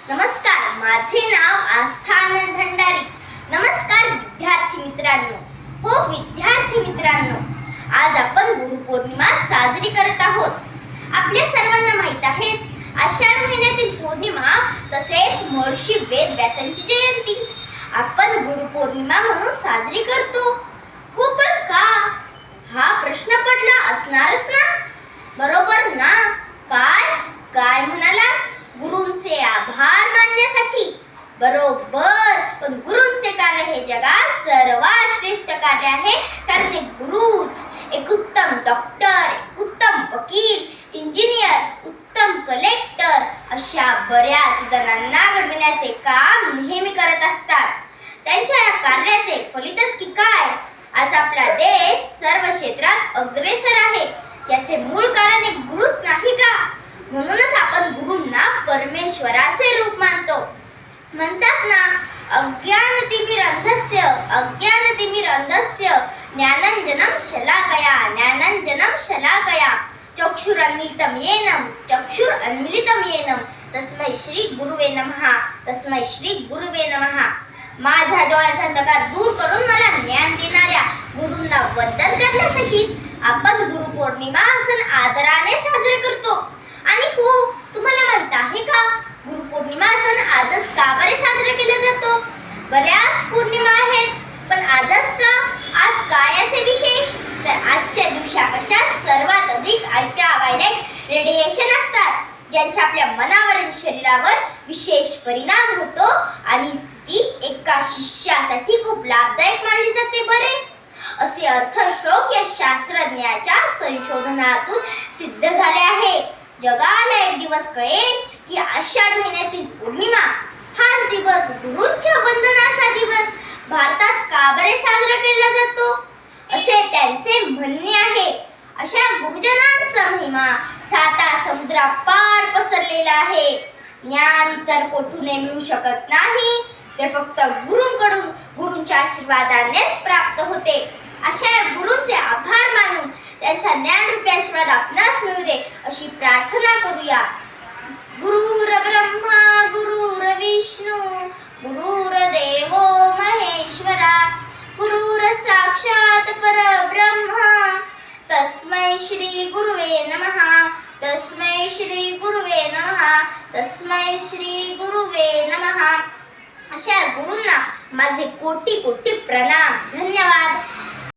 नमस्कार, माझे नाव आस्था आनंद भंडारी. नमस्कार विद्यार्थी मित्रांनो. हो विद्यार्थी मित्रांनो, आज आपण गुरुपौर्णिमा साजरी करत आहोत. आपल्या सर्वांना माहित आहेच, आषाढ महिन्यातील पौर्णिमा तसेच महर्षी वेद व्यासांची जयंती आपण गुरुपौर्णिमा म्हणून साजरी करतो. हो पण का, हा प्रश्न पडला असणारच ना. बरोबर ना. काय काय म्हणाला, गुरूंचे आभार मानण्यासाठी. बरोबर. पण गुरूंचे कार्य हे जगात सर्वात श्रेष्ठ कार्य आहे, कारण एक गुरुच एक उत्तम डॉक्टर, एक उत्तम वकील, इंजिनियर, उत्तम कलेक्टर अशा बऱ्याच जणांना घडविण्याचे काम नेहमी करत असतात. त्यांच्या या कार्याचे फलितच की काय, आज आपला देश सर्व क्षेत्रात अग्रेसर आहे. याचे मूळ कारण एक गुरुच नाही का. म्हणूनच आपण गुरूंना परमेश्वराचे रूप मानतो. म्हणतात ना, अज्ञानतिमिरन्धस्य ज्ञानांजनं शलाकया चक्षुरन्मिलितं येन तस्मै श्री गुरुवे नमः. माझ्या डोळ्यांचा अंधकार दूर करून मला ज्ञान देणाऱ्या गुरूंना वंदन करण्यासाठी आपण गुरुपौर्णिमा सण आदराने साजरे करतो. आणि हो, तुम्हाला माहित आहे का, गुरुपौर्णिमा सण आजच का बरे साजरा केला जातो. बऱ्याच पौर्णिमा आहेत, पण आजच का. आज काय असे विशेष, तर आजच्या दिवसापेक्षा सर्वात अधिक अल्ट्राव्हायोलेट रेडिएशन असतात, ज्यांचा आपल्या मनावर आणि शरीरावर विशेष परिणाम होतो आणि ती एका शिष्यासाठी खूप लाभदायक मानली जाते. बरे असे अर्थश्लोक या शास्त्रज्ञाच्या संशोधनातून सिद्ध झाले आहे. जगाला एक दिवस कळेल की आषाढ महिन्यातील पौर्णिमा हाच दिवस गुरूंच्या वंदनाचा दिवस भारतात का बरे साजरा केला जातो, असे त्यांचे म्हणणे आहे. अशा गुरुजनांचा महिमा साता समुद्रापार पसरलेला आहे. ज्ञान इतर कोठूनही मिळू शकत नाही, ते फक्त गुरूंकडून, गुरूंच्या आशीर्वादानेच प्राप्त होते. अशा गुरूंचे आभार मानून त्यांचा ज्ञानरूपी आशीर्वाद आपणास मिळू दे अशी प्रार्थना करूया. गुरुर्ब्रह्मा गुरुर्विष्णू गुरुर्देवो महेश्वरा गुरुर्साक्षात् परब्रह्म तस्मै श्री गुरुवे नमः. तस्मै श्री गुरुवे नमः. तस्मै श्री गुरुवे नमः. अशा गुरूंना माझे कोटी कोटी प्रणाम. धन्यवाद.